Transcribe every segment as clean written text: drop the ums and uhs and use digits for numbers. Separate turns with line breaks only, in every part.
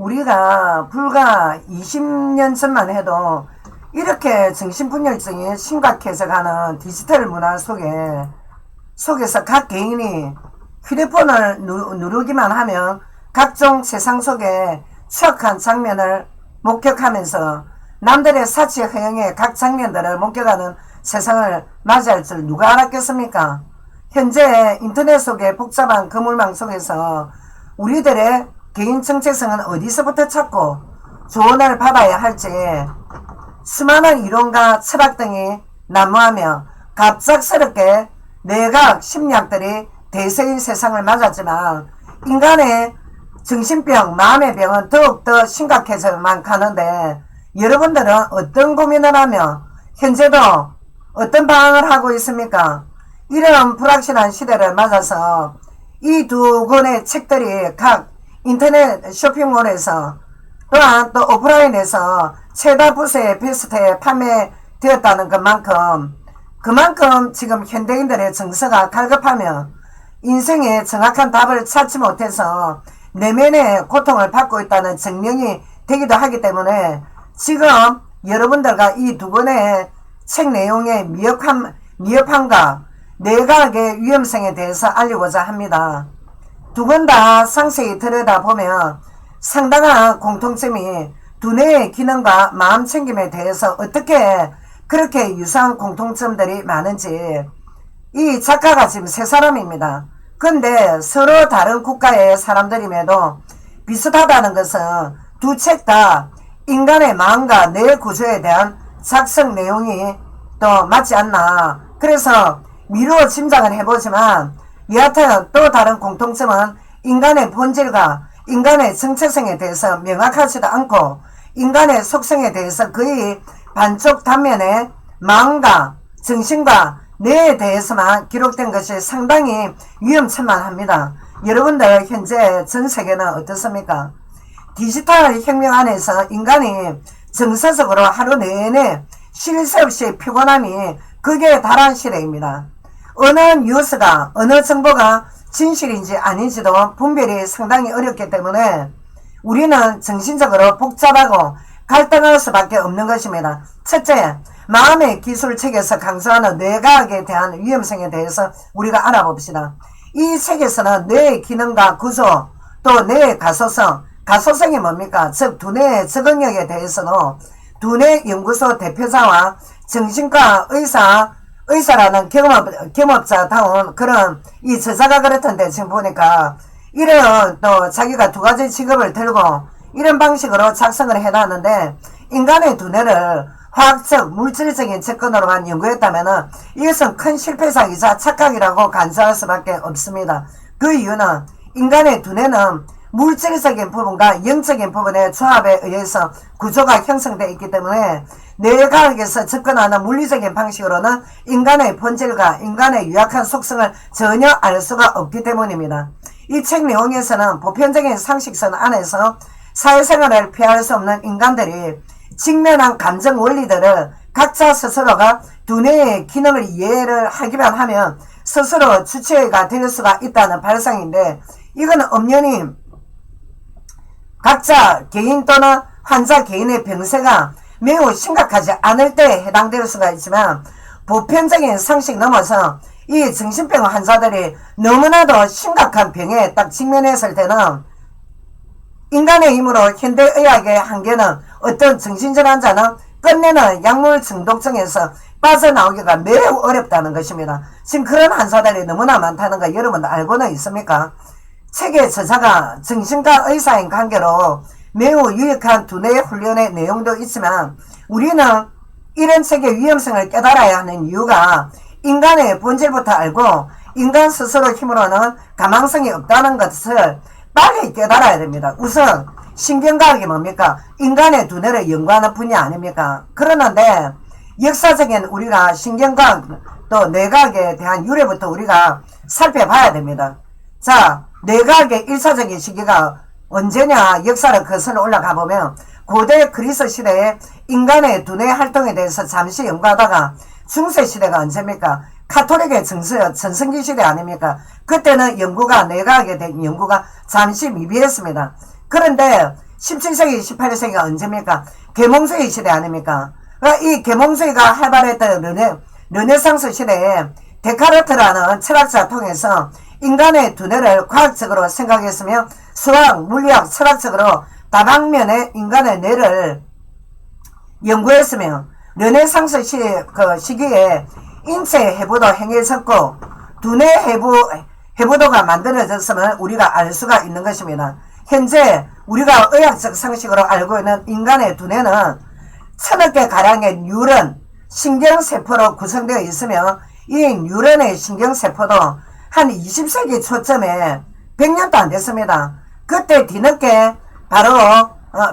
우리가 불과 20년 전만 해도 이렇게 정신분열증이 심각해져 가는 디지털 문화 속에서 각 개인이 휴대폰을 누르기만 하면 각종 세상 속의 추악한 장면을 목격하면서 남들의 사치 허영의 각 장면들을 목격하는 세상을 맞이할 줄 누가 알았겠습니까? 현재 인터넷 속의 복잡한 거물망 속에서 우리들의 개인 정체성은 어디서부터 찾고 조언을 받아야 할지 수많은 이론과 철학 등이 난무하며 갑작스럽게 뇌과학 심리학들이 대세인 세상을 맞았지만 인간의 정신병, 마음의 병은 더욱더 심각해져만 가는데 여러분들은 어떤 고민을 하며 현재도 어떤 방황을 하고 있습니까? 이런 불확실한 시대를 맞아서 이 두 권의 책들이 각 인터넷 쇼핑몰에서 또한 또 오프라인에서 최다 부세 베스트에 판매되었다는 그만큼 지금 현대인들의 정서가 갈급하며 인생의 정확한 답을 찾지 못해서 내면의 고통을 받고 있다는 증명이 되기도 하기 때문에 지금 여러분들과 이 두 권의 책 내용의 미흡함과 뇌과학의 위험성에 대해서 알리고자 합니다. 두 권 다 상세히 들여다보면 상당한 공통점이 두뇌의 기능과 마음챙김에 대해서 어떻게 그렇게 유사한 공통점들이 많은지. 이 작가가 지금 세 사람입니다. 근데 서로 다른 국가의 사람들임에도 비슷하다는 것은 두 책 다 인간의 마음과 뇌 구조에 대한 작성 내용이 또 맞지 않나. 그래서 미루어 짐작을 해보지만 여하튼 또 다른 공통점은 인간의 본질과 인간의 정체성에 대해서 명확하지도 않고 인간의 속성에 대해서 거의 반쪽 단면의 마음과 정신과 뇌에 대해서만 기록된 것이 상당히 위험천만합니다. 여러분들 현재 전 세계는 어떻습니까? 디지털 혁명 안에서 인간이 정서적으로 하루 내내 쉴 새 없이 피곤함이 극에 달한 시대입니다. 어느 뉴스가 어느 정보가 진실인지 아닌지도 분별이 상당히 어렵기 때문에 우리는 정신적으로 복잡하고 갈등할 수밖에 없는 것입니다. 첫째, 마음의 기술책에서 강조하는 뇌과학에 대한 위험성에 대해서 우리가 알아봅시다. 이 책에서는 뇌의 기능과 구조, 또 뇌의 가소성이 뭡니까? 즉 두뇌의 적응력에 대해서도 두뇌 연구소 대표자와 정신과 의사라는 경험자다운 그런 이 저자가 그렇던데 지금 보니까 이런 또 자기가 두 가지 직업을 들고 이런 방식으로 작성을 해놨는데 인간의 두뇌를 화학적 물질적인 접근으로만 연구했다면 이것은 큰 실패작이자 착각이라고 간주할 수밖에 없습니다. 그 이유는 인간의 두뇌는 물질적인 부분과 영적인 부분의 조합에 의해서 구조가 형성되어 있기 때문에 뇌과학에서 접근하는 물리적인 방식으로는 인간의 본질과 인간의 유약한 속성을 전혀 알 수가 없기 때문입니다. 이 책 내용에서는 보편적인 상식선 안에서 사회생활을 피할 수 없는 인간들이 직면한 감정 원리들을 각자 스스로가 두뇌의 기능을 이해를 하기만 하면 스스로 주체가 될 수가 있다는 발상인데 이거는 엄연히 각자 개인 또는 환자 개인의 병세가 매우 심각하지 않을 때에 해당될 수가 있지만 보편적인 상식 넘어서 이 정신병 환자들이 너무나도 심각한 병에 딱 직면했을 때는 인간의 힘으로 현대의학의 한계는 어떤 정신질환자는 끝내는 약물 중독증에서 빠져나오기가 매우 어렵다는 것입니다. 지금 그런 환자들이 너무나 많다는 거 여러분도 알고는 있습니까? 책의 저자가 정신과 의사인 관계로 매우 유익한 두뇌 훈련의 내용도 있지만 우리는 이런 책의 위험성을 깨달아야 하는 이유가 인간의 본질부터 알고 인간 스스로 힘으로는 가망성이 없다는 것을 빨리 깨달아야 됩니다. 우선 신경과학이 뭡니까? 인간의 두뇌를 연구하는 분야 아닙니까? 그러는데 역사적인 우리가 신경과학 또 뇌과학에 대한 유래부터 우리가 살펴봐야 됩니다. 자, 뇌과학의 1차적인 시기가 언제냐 역사를 거슬러 올라가 보면 고대 그리스 시대에 인간의 두뇌 활동에 대해서 잠시 연구하다가 중세 시대가 언제입니까? 카톨릭의 전성기 시대 아닙니까? 그때는 연구가 뇌과학에 대한 연구가 잠시 미비했습니다. 그런데 17세기, 18세기가 언제입니까? 계몽주의 시대 아닙니까? 그러니까 이 계몽주의가 활발했던 르네상스 시대에 데카르트라는 철학자 통해서 인간의 두뇌를 과학적으로 생각했으며 수학, 물리학, 철학적으로 다방면의 인간의 뇌를 연구했으며 르네상스 시기에 인체 해부도 행해졌고 두뇌 해부도가 만들어졌음을 우리가 알 수가 있는 것입니다. 현재 우리가 의학적 상식으로 알고 있는 인간의 두뇌는 1000억 개 가량의 뉴런, 신경세포로 구성되어 있으며 이 뉴런의 신경세포도 한 20세기 초점에 100년도 안 됐습니다. 그때 뒤늦게 바로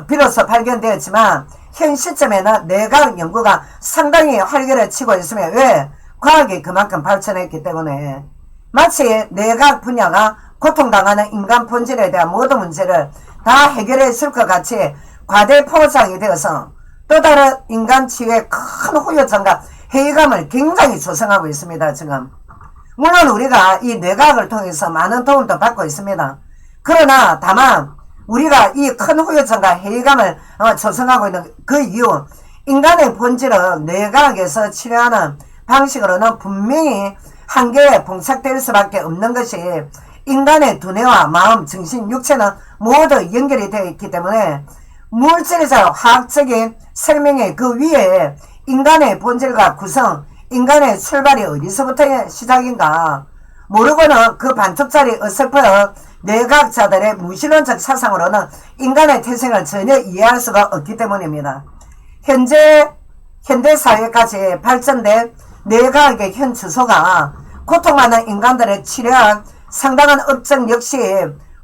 비로소 발견되었지만 현 시점에는 뇌과학 연구가 상당히 활기를 치고 있으며 왜? 과학이 그만큼 발전했기 때문에 마치 뇌과학 분야가 고통당하는 인간 본질에 대한 모든 문제를 다 해결해 줄 것 같이 과대포장이 되어서 또 다른 인간 치유의 큰 후유증과 회의감을 굉장히 조성하고 있습니다. 지금 물론 우리가 이 뇌과학을 통해서 많은 도움도 받고 있습니다. 그러나 다만 우리가 이 큰 후유증과 회의감을 조성하고 있는 그 이유, 인간의 본질은 뇌과학에서 치료하는 방식으로는 분명히 한계에 봉착될 수밖에 없는 것이 인간의 두뇌와 마음, 정신, 육체는 모두 연결이 되어 있기 때문에 물질적 화학적인 생명의 그 위에 인간의 본질과 구성, 인간의 출발이 어디서부터 시작인가 모르고는 그 반쪽짜리 어설픈 뇌과학자들의 무신론적 사상으로는 인간의 태생을 전혀 이해할 수가 없기 때문입니다. 현대사회까지 발전된 뇌과학의 현 주소가 고통받는 인간들을 치료한 상당한 업적 역시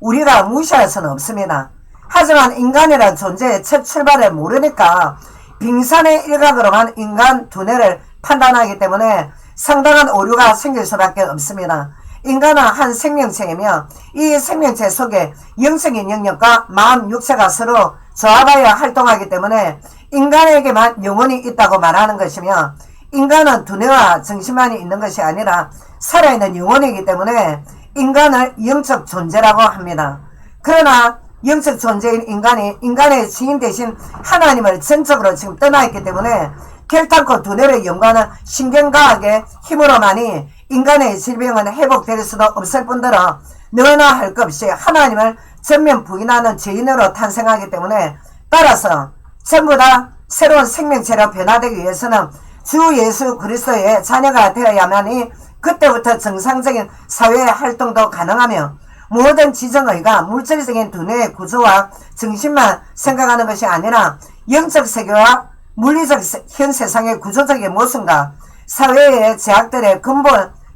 우리가 무시할 수는 없습니다. 하지만 인간이란 존재의 첫 출발을 모르니까 빙산의 일각으로만 인간 두뇌를 판단하기 때문에 상당한 오류가 생길 수밖에 없습니다. 인간은 한 생명체이며 이 생명체 속에 영적인 영역과 마음, 육체가 서로 조합하여 활동하기 때문에 인간에게만 영혼이 있다고 말하는 것이며 인간은 두뇌와 정신만이 있는 것이 아니라 살아있는 영혼이기 때문에 인간을 영적 존재라고 합니다. 그러나 영적 존재인 인간이 인간의 주인 대신 하나님을 전적으로 지금 떠나있기 때문에 결단코 두뇌를 연구하는 신경과학의 힘으로만이 인간의 질병은 회복될 수도 없을 뿐더러 너나 할 것 없이 하나님을 전면 부인하는 죄인으로 탄생하기 때문에 따라서 전부 다 새로운 생명체로 변화되기 위해서는 주 예수 그리스도의 자녀가 되어야만이 그때부터 정상적인 사회의 활동도 가능하며 모든 지정의가 물질적인 두뇌의 구조와 정신만 생각하는 것이 아니라 영적 세계와 물리적 현 세상의 구조적인 모순과 사회의 제약들의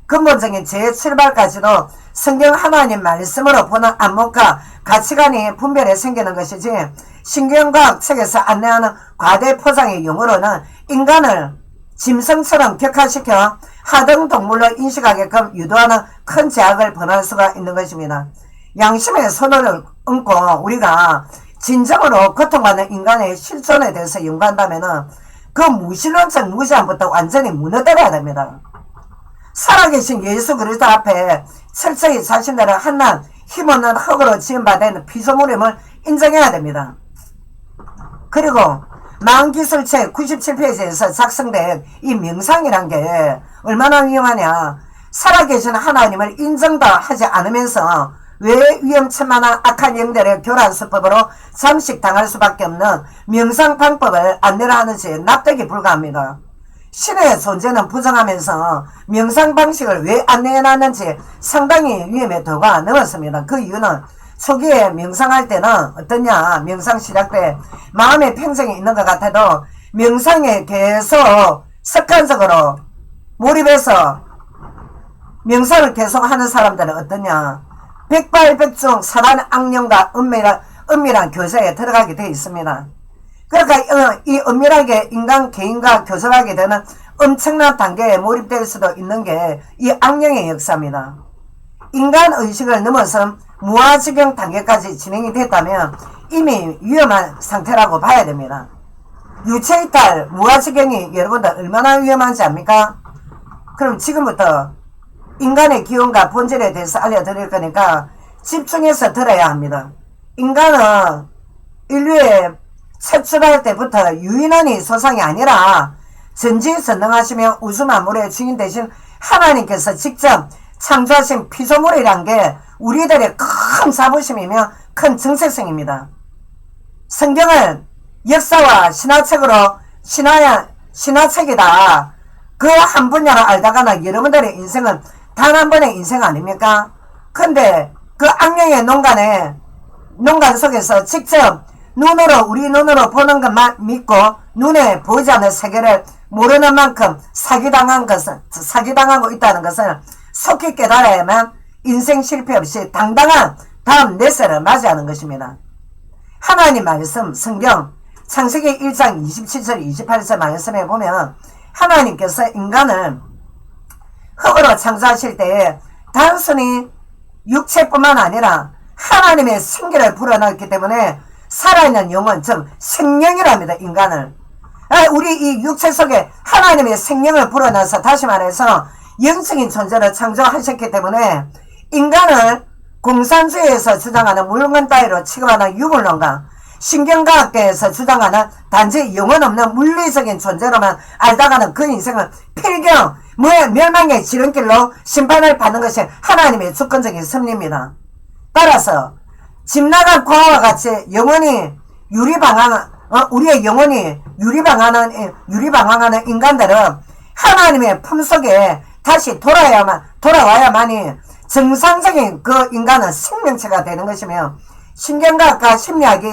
근본적인 재출발까지도 성경 하나님 말씀으로 보는 안목과 가치관이 분별해 생기는 것이지 신경과학 책에서 안내하는 과대포장의 용어로는 인간을 짐승처럼 격화시켜 하등동물로 인식하게끔 유도하는 큰 제약을 범할 수가 있는 것입니다. 양심의 손을 얹고 우리가 진정으로 고통받는 인간의 실존에 대해서 연구한다면 그 무신론적 무지함부터 완전히 무너뜨려야 됩니다. 살아계신 예수 그리스도 앞에 철저히 자신들을 한낱 힘없는 흙으로 지음받은 피조물임을 인정해야 됩니다. 그리고 만기술책 97페이지에서 작성된 이 명상이란 게 얼마나 위험하냐. 살아계신 하나님을 인정도 하지 않으면서 왜 위험천만한 악한 영들의 교란수법으로 잠식당할 수밖에 없는 명상 방법을 안내를 하는지 납득이 불가합니다. 신의 존재는 부정하면서 명상 방식을 왜 안내해놨는지 상당히 위험의 도가 넘었습니다. 그 이유는 초기에 명상할 때는 어떠냐, 명상 시작 때 마음의 평정이 있는 것 같아도 명상에 계속 습관적으로 몰입해서 명상을 계속 하는 사람들은 어떠냐, 백발백중 사단 악령과 은밀한 교제에 들어가게 되어 있습니다. 그러니까 이 은밀하게 인간 개인과 교접하게 되는 엄청난 단계에 몰입될 수도 있는 게 이 악령의 역사입니다. 인간 의식을 넘어선 무아지경 단계까지 진행이 됐다면 이미 위험한 상태라고 봐야 됩니다. 유체이탈 무아지경이 여러분들 얼마나 위험한지 압니까? 그럼 지금부터 인간의 기원과 본질에 대해서 알려드릴 거니까 집중해서 들어야 합니다. 인간은 인류의 최초할 때부터 유인원이 소상이 아니라 전지전능하시며 우주만물의 주인 되신 하나님께서 직접 창조하신 피조물이란 게 우리들의 큰 자부심이며 큰 정체성입니다. 성경을 역사와 신화책으로 신화책이다. 그 한 분야를 알다가는 여러분들의 인생은 단 한 번의 인생 아닙니까? 근데 그 악령의 농간 속에서 직접 우리 눈으로 보는 것만 믿고 눈에 보이지 않는 세계를 모르는 만큼 사기당하고 있다는 것을 속히 깨달아야만 인생 실패 없이 당당한 다음 내세를 맞이하는 것입니다. 하나님 말씀 성경 창세기 1장 27절 28절 말씀에 보면 하나님께서 인간을 흙으로 창조하실 때에 단순히 육체뿐만 아니라 하나님의 생기를 불어넣었기 때문에 살아있는 영혼, 즉 생명이랍니다. 인간을. 우리 이 육체 속에 하나님의 생명을 불어넣어서 다시 말해서 영적인 존재를 창조하셨기 때문에 인간을 공산주의에서 주장하는 물건 따위로 취급하는 유물론과 신경과학계에서 주장하는 단지 영혼 없는 물리적인 존재로만 알다가는 그 인생은 필경, 멸망의 지름길로 심판을 받는 것이 하나님의 주권적인 섭리입니다. 따라서 집 나간 콩과 같이 우리의 영혼이 유리방황하는 인간들은 하나님의 품속에 다시 돌아와야만이 정상적인 그 인간은 생명체가 되는 것이며 신경과학과 심리학이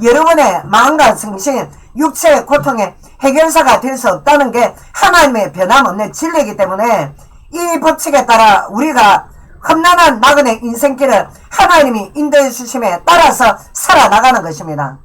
여러분의 마음과 정신, 육체의 고통의 해결사가 될 수 없다는 게 하나님의 변함없는 진리이기 때문에 이 법칙에 따라 우리가 험난한 나그네 인생길을 하나님이 인도해 주심에 따라서 살아나가는 것입니다.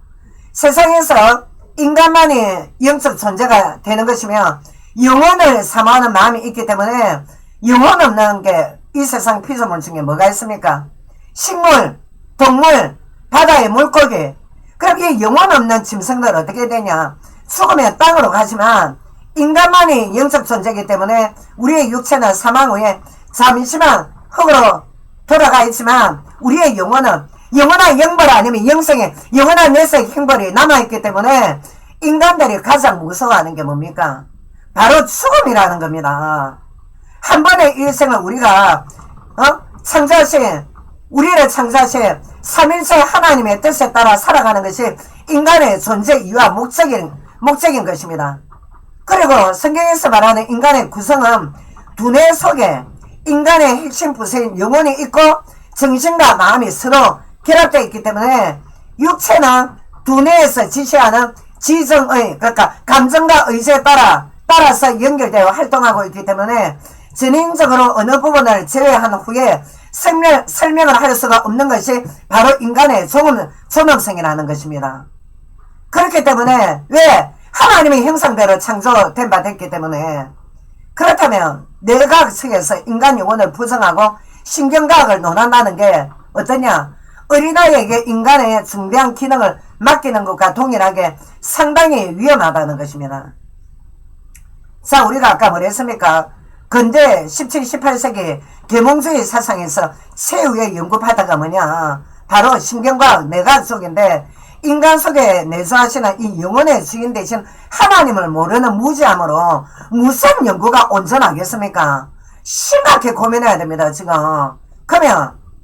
세상에서 인간만이 영적 존재가 되는 것이며 영혼을 사모하는 마음이 있기 때문에 영혼 없는 게 이 세상 피조물 중에 뭐가 있습니까? 식물, 동물, 바다의 물고기. 그럼 이 영혼 없는 짐승들 어떻게 되냐? 죽으면 땅으로 가지만 인간만이 영적 존재이기 때문에 우리의 육체는 사망 후에 잠시만 흙으로 돌아가 있지만 우리의 영혼은 영원한 영벌 아니면 영생의 영원한 내세의 형벌이 남아있기 때문에 인간들이 가장 무서워하는 게 뭡니까? 바로 죽음이라는 겁니다. 한 번의 일생을 우리가 우리를 창조하신 삼일체 하나님의 뜻에 따라 살아가는 것이 인간의 존재 이유와 목적인 것입니다. 그리고 성경에서 말하는 인간의 구성은 두뇌 속에 인간의 핵심 부서인 영혼이 있고 정신과 마음이 서로 결합되어 있기 때문에 육체는 두뇌에서 지시하는 그러니까 감정과 의지에 따라서 연결되어 활동하고 있기 때문에 전인적으로 어느 부분을 제외한 후에 설명을 할 수가 없는 것이 바로 인간의 존엄성이라는 것입니다. 그렇기 때문에 왜 하나님의 형상대로 창조된 바 됐기 때문에 그렇다면 뇌과학 측에서 인간 영혼을 부정하고 신경과학을 논한다는 게 어떠냐? 어린아이에게 인간의 중대한 기능을 맡기는 것과 동일하게 상당히 위험하다는 것입니다. 자, 우리가 아까 뭐랬습니까? 근대 17, 18세기 계몽주의 사상에서 최후의 연구파트가 뭐냐? 바로 신경과학, 뇌과학 쪽인데 인간 속에 내주하시는 이 영혼의 주인 대신 하나님을 모르는 무지함으로 무슨 연구가 온전하겠습니까? 심각하게 고민해야 됩니다, 지금.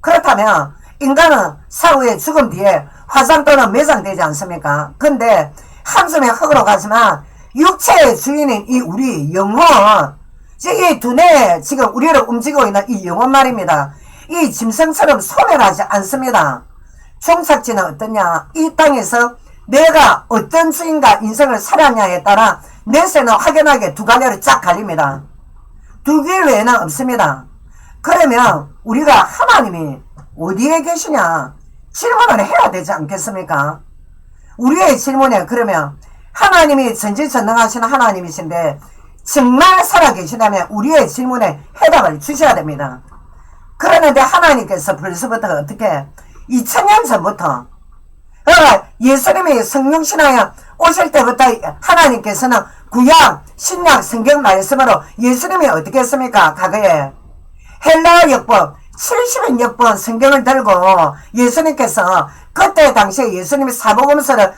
그렇다면 인간은 사후에 죽음 뒤에 화상 또는 매장되지 않습니까? 근데 한숨에 흙으로 가지만 육체의 주인인 이 우리 영혼, 이 두뇌 지금 우리를 움직이고 있는 이 영혼 말입니다. 이 짐승처럼 소멸하지 않습니다. 종착지는 어떠냐? 이 땅에서 내가 어떤 주인과 인생을 살았냐에 따라 내세는 확연하게 두 갈래로 쫙 갈립니다. 두 길 외에는 없습니다. 그러면 우리가 하나님이 어디에 계시냐? 질문을 해야 되지 않겠습니까? 우리의 질문에 그러면 하나님이 전지전능하신 하나님이신데 정말 살아계시다면 우리의 질문에 해답을 주셔야 됩니다. 그러는데 하나님께서 벌써부터 어떻게 2000년 전부터 예수님이 성령신하여 오실 때부터 하나님께서는 구약, 신약, 성경 말씀으로 예수님이 어떻게 했습니까? 과거에 헬라어 역법, 70여 번 성경을 들고 예수님께서 그때 당시에 예수님이 사복음서를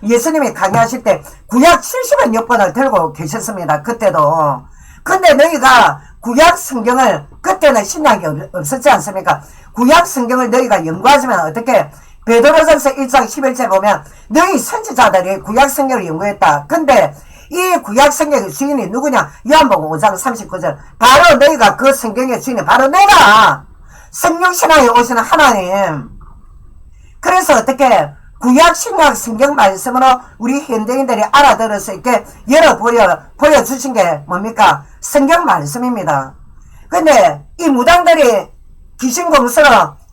예수님이 강의하실 때 구약 70여 번을 들고 계셨습니다. 그때도. 근데 너희가 구약 성경을 그때는 신약이 없었지 않습니까? 구약 성경을 너희가 연구하지만 어떻게 베드로전서 1장 11절 보면 너희 선지자들이 구약 성경을 연구했다. 근데 이 구약 성경의 주인이 누구냐? 요한복음 5장 39절. 바로 너희가 그 성경의 주인이 바로 내가 성령신하에 오시는 하나님. 그래서 어떻게 구약 신약 성경 말씀으로 우리 현대인들이 알아들을 수 있게 보여주신 게 뭡니까? 성경 말씀입니다. 근데 이 무당들이 귀신 공수로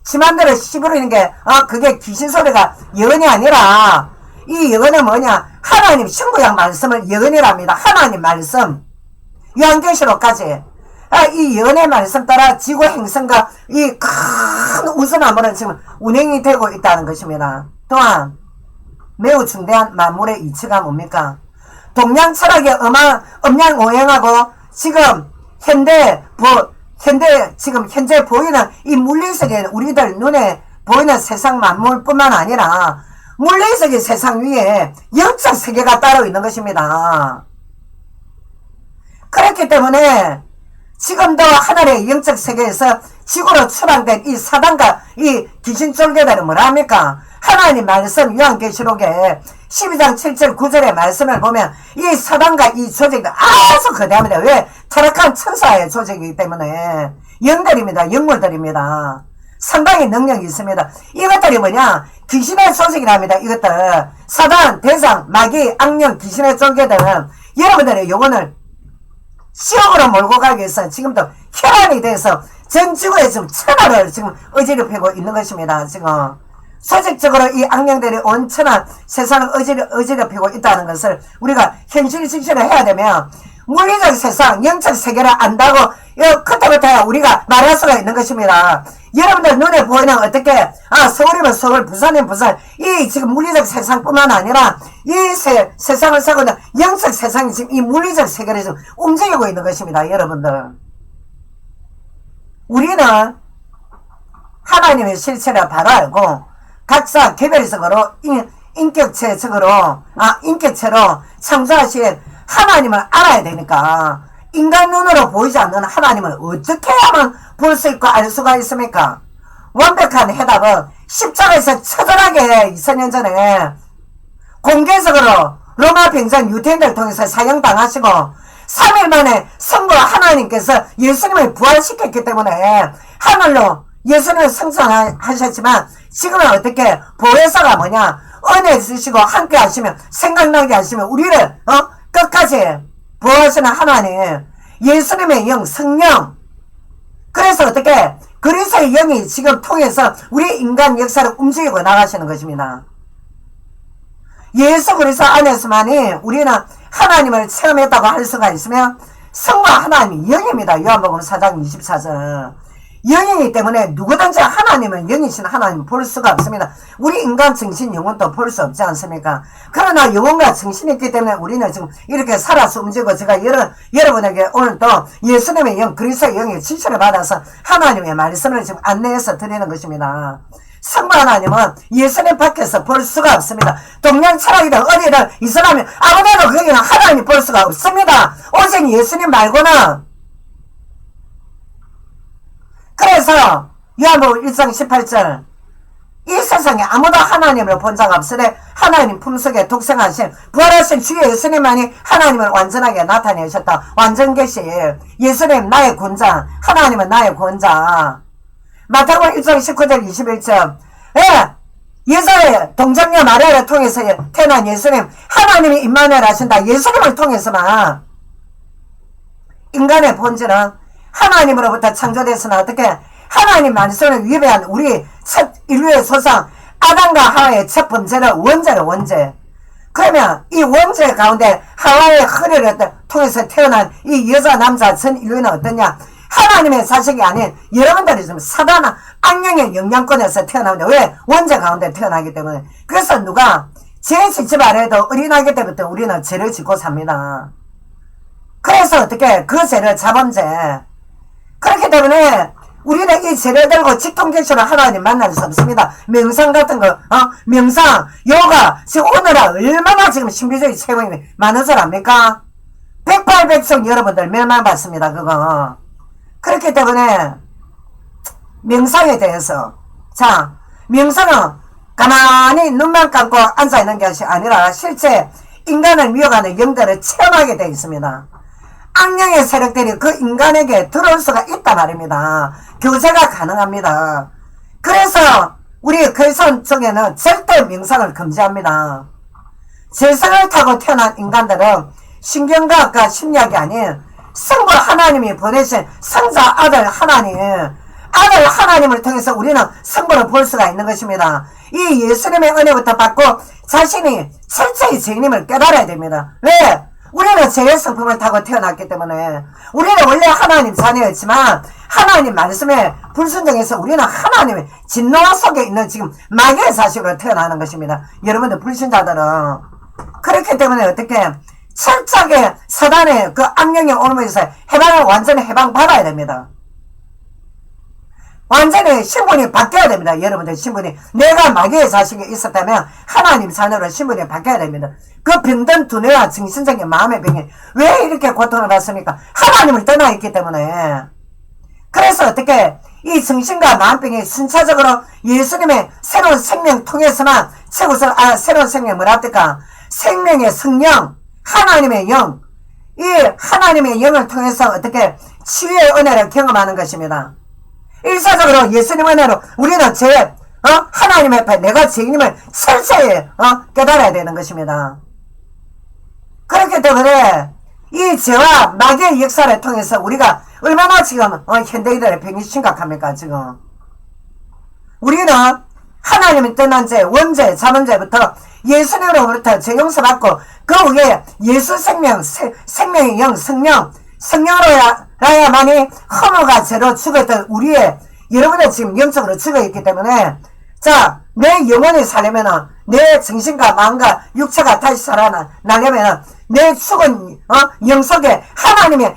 지만대로 씹으리는 게 그게 귀신 소리가 예언이 아니라 이 예언은 뭐냐? 하나님 신구약 말씀을 예언이랍니다. 하나님 말씀. 요한계시록까지. 이 예언의 말씀 따라 지구 행성과 이 큰 우주나무는 지금 운행이 되고 있다는 것입니다. 또한 매우 중대한 만물의 이치가 뭡니까? 동양 철학의 음양오행하고 지금 현재 보이는 이 물리세계 우리들 눈에 보이는 세상 만물뿐만 아니라 물리적인 세상 위에 영적 세계가 따로 있는 것입니다. 그렇기 때문에 지금도 하늘의 영적 세계에서 지구로 출항된 이 사단과 이 귀신 쫄개들은 뭐라 합니까? 하나님 말씀 요한계시록에 12장 7절 9절의 말씀을 보면 이 사단과 이 조직이 아주 거대합니다. 왜? 타락한 천사의 조직이기 때문에 영들입니다. 영물들입니다. 상당히 능력이 있습니다. 이것들이 뭐냐? 귀신의 조직이랍니다. 이것들 사단, 대장, 마귀, 악령, 귀신의 쫄개들은 여러분들의 영혼을 지옥으로 몰고 가기 위해서 지금도 혈안이 돼서 전 지구에 지금 천하를 지금 어지럽히고 있는 것입니다. 지금 조직적으로 이 악령들이 온 천하 세상을 어지럽히고 있다는 것을 우리가 현실 직시를 해야 되면 물리적 세상, 영적 세계를 안다고 그때부터야 우리가 말할 수가 있는 것입니다. 여러분들 눈에 보이는 어떻게 서울이면 서울, 부산이면 부산 이 지금 물리적 세상뿐만 아니라 이 세상을 살고 있는 영적 세상이 지금 이 물리적 세계를 지금 움직이고 있는 것입니다. 여러분들 우리는 하나님의 실체를 바로 알고 각자 개별적으로 인격체로 창조하신 하나님을 알아야 되니까 인간 눈으로 보이지 않는 하나님을 어떻게 하면 볼 수 있고 알 수가 있습니까? 완벽한 해답은 십자가에서 처절하게 2000년 전에 공개적으로 로마 병장 유태인들을 통해서 사형당하시고 3일 만에 성부 하나님께서 예수님을 부활시켰기 때문에 하늘로 예수님을 승천하셨지만 지금은 어떻게 보혜사가 뭐냐? 은혜 주시고 함께 하시면 생각나게 하시면 우리를 끝까지 보호하시는 하나님 예수님의 영 성령 그래서 어떻게 그리스도의 영이 지금 통해서 우리 인간 역사를 움직이고 나가시는 것입니다. 예수 그리스도 안에서만이 우리는 하나님을 체험했다고 할 수가 있으면 성과 하나님이 영입니다. 요한복음 4장 24절 영이기 때문에 누구든지 하나님은 영이신 하나님을 볼 수가 없습니다. 우리 인간 정신 영혼도 볼 수 없지 않습니까? 그러나 영혼과 정신이 있기 때문에 우리는 지금 이렇게 살아서 움직이고 제가 여러분에게 오늘 또 예수님의 영 그리스도의 영의 지시를 받아서 하나님의 말씀을 지금 안내해서 드리는 것입니다. 성부 하나님은 예수님 밖에서 볼 수가 없습니다. 동양 철학이든 어디든 이슬람이 아무데도 거기는 하나님 볼 수가 없습니다. 오직 예수님 말고는. 그래서 요한복음 1장 18절 이 세상에 아무도 하나님을 본 자가 없으되 하나님 품속에 독생하신 부활하신 주 예수님만이 하나님을 완전하게 나타내셨다. 완전계시 예수님 나의 구원자 하나님은 나의 구원자. 마태복음 1장 19절 21절 예수의 동정녀 마리아를 통해서 태어난 예수님 하나님이 임마누엘 하신다. 예수님을 통해서만 인간의 본질은 하나님으로부터 창조됐으나 어떻게 하나님 말씀을 위배한 우리 첫 인류의 소상 아담과 하와의 첫 번째는 원죄. 그러면 이 원죄 가운데 하와의 허리를 통해서 태어난 이 여자 남자 전 인류는 어떠냐? 하나님의 자식이 아닌 여러분들이 좀 사단아 악령의 영향권에서 태어나는데 왜? 원죄 가운데 태어나기 때문에. 그래서 누가 죄 짓지 말아도 어린아기 때부터 우리는 죄를 짓고 삽니다. 그래서 어떻게 그 죄를 자범죄. 그렇기 때문에 우리는 이 재를 들고 직통격처럼 하나님 만날 수 없습니다. 명상 같은 거, 명상, 요가, 지금 오늘은 얼마나 지금 신비주의 체험이 많은 줄 압니까? 백발백성 여러분들 멸망받습니다, 그거. 그렇기 때문에, 명상에 대해서, 자, 명상은 가만히 눈만 감고 앉아있는 것이 아니라 실제 인간을 미워하는 영들을 체험하게 되어 있습니다. 악령의 세력들이 그 인간에게 들어올 수가 있단 말입니다. 교제가 가능합니다. 그래서 우리 글선 쪽에는 절대 명상을 금지합니다. 재성을 타고 태어난 인간들은 신경과학과 심리학이 아닌 성부 하나님이 보내신 성자 아들 하나님을 통해서 우리는 성부를 볼 수가 있는 것입니다. 이 예수님의 은혜부터 받고 자신이 철저히 죄인임을 깨달아야 됩니다. 왜? 우리는 죄의 성품을 타고 태어났기 때문에 우리는 원래 하나님 자녀였지만 하나님 말씀에 불순종해서 우리는 하나님의 진노 속에 있는 지금 마귀의 자식으로 태어나는 것입니다. 여러분들 불신자들은 그렇기 때문에 어떻게 철저하게 사단의 그 악령의 오름에서 해방을 완전히 해방받아야 됩니다. 완전히 신분이 바뀌어야 됩니다. 여러분들 신분이 내가 마귀의 자식이 있었다면 하나님 자녀로 신분이 바뀌어야 됩니다. 그 병든 두뇌와 정신적인 마음의 병이 왜 이렇게 고통을 받습니까? 하나님을 떠나 있기 때문에. 그래서 어떻게 이 정신과 마음병이 순차적으로 예수님의 새로운 생명 통해서만 새로운 생명 뭐랍니까? 생명의 성령, 하나님의 영, 이 하나님의 영을 통해서 어떻게 치유의 은혜를 경험하는 것입니다. 일사적으로 예수님 은혜로 우리는 하나님 앞에 내가 죄인임을 철저히 깨달아야 되는 것입니다. 그렇기 때문에 이 죄와 마귀의 역사를 통해서 우리가 얼마나 지금 현대인들의 병이 심각합니까? 지금 우리는 하나님이 떠난 죄, 원죄, 자문죄부터 예수님으로부터 죄 용서받고 그 후에 예수 생명, 생명의 영, 성령으로야만이 허무가 죄로 죽었던 우리의 여러분들 지금 영적으로 죽어있기 때문에 자, 내 영혼이 살려면은 내 정신과 마음과 육체가 다시 살아나려면은 내 죽은 영 속에 하나님의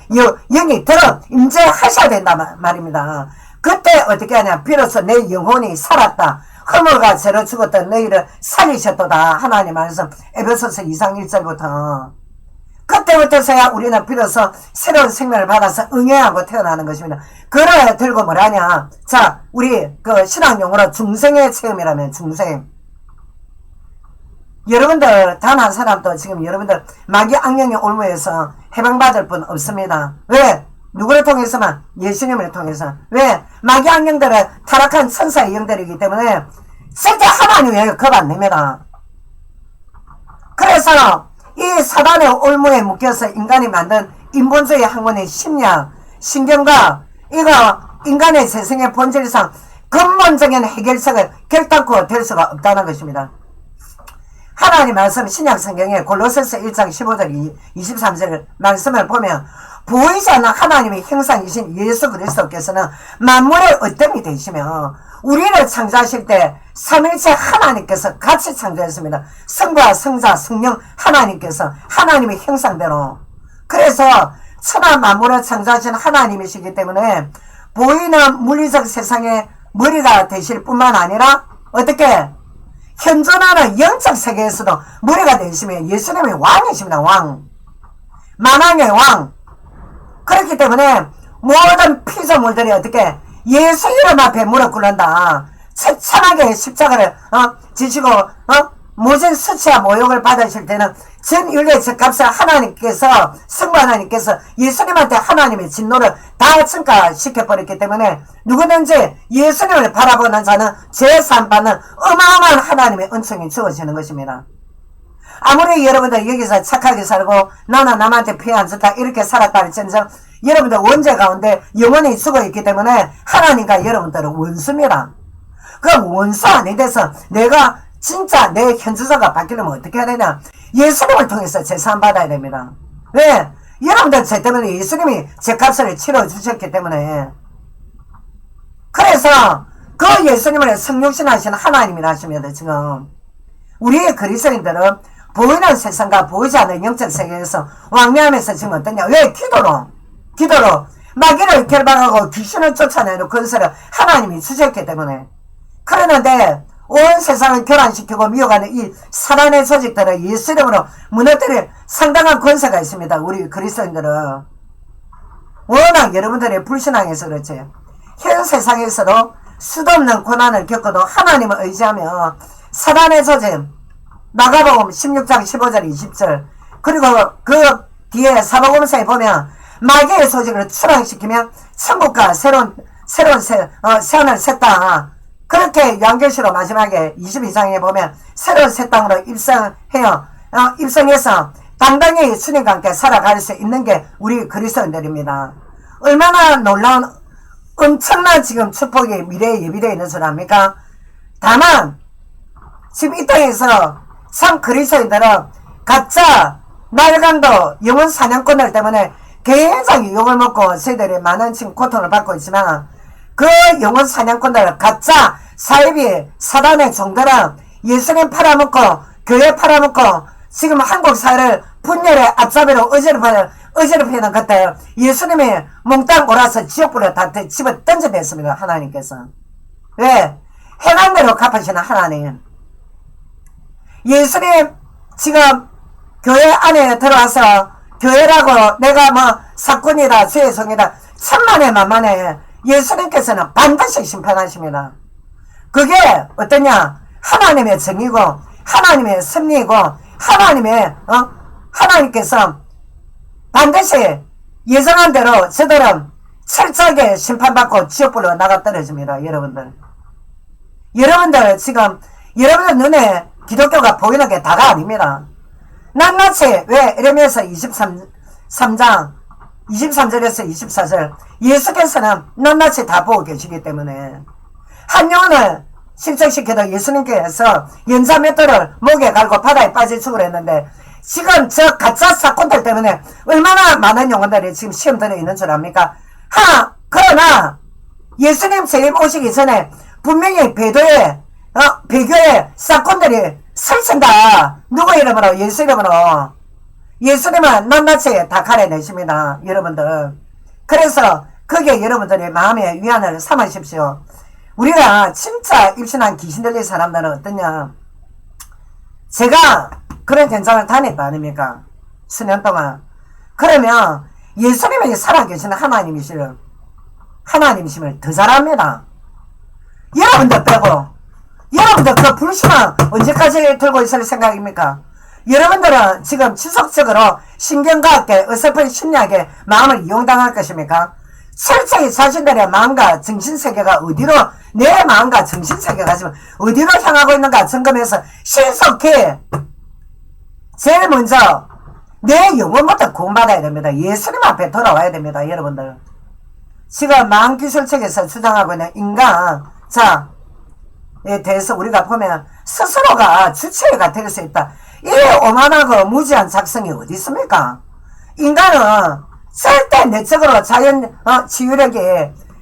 영이 들어 임재하셔야 된단 말입니다. 그때 어떻게 하냐? 비로소 내 영혼이 살았다. 허물과 죄로 죽었던 너희를 살리셨도다. 하나님 말씀 에베소서 2장 1절부터 그때부터서야 우리는 비로소 새로운 생명을 받아서 응애하고 태어나는 것입니다. 그래 들고 뭐라냐? 자, 우리 그 신앙용어로 중생의 체험이라면 중생. 여러분들 단 한 사람도 지금 여러분들 마귀 악령의 올무에서 해방받을 분 없습니다. 왜? 누구를 통해서만? 예수님을 통해서. 왜? 마귀 악령들은 타락한 천사의 영들이기 때문에 절대 하나님의 겁 안 냅니다. 그래서 이 사단의 올무에 묶여서 인간이 만든 인본주의 학문의 심리학, 신경과 이거 인간의 재성의 본질상 근본적인 해결책을 결단코 될 수가 없다는 것입니다. 하나님 말씀 신약 성경에 골로새서 1장 15절 23절 말씀을 보면 보이지 않는 하나님의 형상이신 예수 그리스도께서는 만물의 어뜸이 되시며 우리를 창조하실 때 삼일체 하나님께서 같이 창조했습니다. 성과 성자 성령 하나님께서 하나님의 형상대로. 그래서 천하 만물을 창조하신 하나님이시기 때문에 보이는 물리적 세상의 머리가 되실 뿐만 아니라 어떻게 현존하는 영적 세계에서도 머리가 되시며 예수님의 왕이십니다. 왕. 만왕의 왕. 그렇기 때문에 모든 피조물들이 어떻게 예수 이름 앞에 무릎 꿇는다. 처참하게 십자가를 지시고 모진 수치와 모욕을 받으실 때는 전 인류의 죗값을 하나님께서 성부 하나님께서 예수님한테 하나님의 진노를 다 증가시켜버렸기 때문에 누구든지 예수님을 바라보는 자는 죄사함 받는 어마어마한 하나님의 은총이 주어지는 것입니다. 아무리 여러분들 여기서 착하게 살고 나는 남한테 피해 안 줬다 이렇게 살았다 할지언정 여러분들 원죄 가운데 영원히 죽어있기 때문에 하나님과 여러분들은 원수입니다. 그 원수 안에 대해서 내가 진짜 내 현주소가 바뀌려면 어떻게 해야 되냐? 예수님을 통해서 제사함 받아야 됩니다. 왜? 여러분들 죄 때문에 예수님이 죄값을 치러주셨기 때문에. 그래서 그 예수님을 성육신하신 하나님이라 하십니다. 지금 우리의 그리스도인들은 보이는 세상과 보이지 않는 영적 세계에서 왕래하면서 지금 어떠냐? 왜? 기도로 마귀를 결박하고 귀신을 쫓아내는 건설을 하나님이 주셨기 때문에. 그러는데 온 세상을 교란시키고 미혹하는 이 사단의 조직들을 예수 이름으로 무너뜨릴 상당한 권세가 있습니다. 우리 그리스도인들은. 워낙 여러분들의 불신앙에서 그렇지. 현 세상에서도 수도 없는 고난을 겪어도 하나님을 의지하며 사단의 조직, 마가복음 16장 15절 20절, 그리고 그 뒤에 사복음서에 보면 마귀의 조직을 추락시키면 천국과 새로운 세원을 새 땅, 그렇게 요한계시록 마지막에 22장에 보면 새로운 새 땅으로 입성해서 당당히 주님과 함께 살아갈 수 있는 게 우리 그리스도인들입니다. 얼마나 놀라운 엄청난 지금 축복이 미래에 예비되어 있는 줄 압니까? 다만 지금 이 땅에서 참 그리스도인들은 가짜 날강도 영혼 사냥꾼들 때문에 굉장히 욕을 먹고 저희들이 많은 지금 고통을 받고 있지만, 그 영혼 사냥꾼들, 가짜 사이비 사단의 종들은 예수님 팔아먹고 교회 팔아먹고 지금 한국 사회를 분열의 앞잡이로 어지럽히는 것들, 예수님이 몽땅 몰아서 지옥불에 다 집어 던져냈습니다. 하나님께서. 왜? 행한 대로 갚으시는 하나님. 예수님 지금 교회 안에 들어와서 교회라고 내가 뭐 사건이다 주의 성이다 천만에 만만에 예수님께서는 반드시 심판하십니다. 그게 어떠냐? 하나님의 정의고 하나님의 섭리이고 하나님께서 반드시 예정한 대로 저들은 철저하게 심판받고 지옥불로 나가 떨어집니다. 여러분들 지금 여러분들 눈에 기독교가 보이는 게 다가 아닙니다. 낱낱이 왜 에레미야서 23장 23절에서 24절 예수께서는 낱낱이 다 보고 계시기 때문에 한 영혼을 실족시켜도 예수님께서 연자 맷돌을 목에 갈고 바다에 빠져 죽으려 했는데, 지금 저 가짜 사건들 때문에 얼마나 많은 영혼들이 지금 시험 들어 있는 줄 압니까? 그러나 예수님 재림 오시기 전에 분명히 배교의 사건들이 설친다. 누구 이름으로? 예수 이름으로. 예수님은 낱낱이 다 가려내십니다. 여러분들. 그래서 그게 여러분들의 마음의 위안을 삼으십시오. 우리가 진짜 입신한 귀신 들린 사람들은 어떠냐? 제가 그런 현장을 다녔다 아닙니까? 수년 동안. 그러면 예수님이 살아계시는 하나님이심을 더 잘합니다. 여러분들 빼고, 여러분들 그 불신앙 언제까지 들고 있을 생각입니까? 여러분들은 지금 지속적으로 신경과학계, 어설픈 심리학에 마음을 이용당할 것입니까? 철저히 자신들의 마음과 정신세계가 어디로, 내 마음과 정신세계가 지금 어디로 향하고 있는가 점검해서 신속히 제일 먼저 내 영혼부터 구원받아야 됩니다. 예수님 앞에 돌아와야 됩니다. 여러분들. 지금 마음기술 측에서 주장하고 있는 인간자에 대해서 우리가 보면 스스로가 주체가 될 수 있다. 이 오만하고 무지한 작성이 어디 있습니까? 인간은 절대 내적으로 자연 치유력이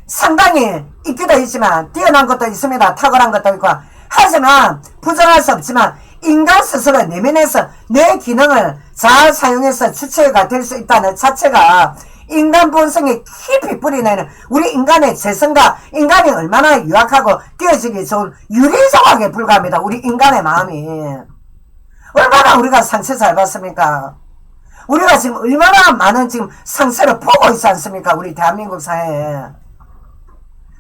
상당히 있기도 있지만 뛰어난 것도 있습니다. 탁월한 것도 있고. 하지만 부정할 수 없지만 인간 스스로 내면에서 내 기능을 잘 사용해서 주체가 될 수 있다는 자체가 인간 본성에 깊이 뿌리내는 우리 인간의 재성과 인간이 얼마나 유약하고 깨어지기 좋은 유리조각에 불과합니다. 우리 인간의 마음이. 얼마나 우리가 상처 잘 받습니까? 우리가 지금 얼마나 많은 지금 상처를 보고 있지 않습니까? 우리 대한민국 사회에.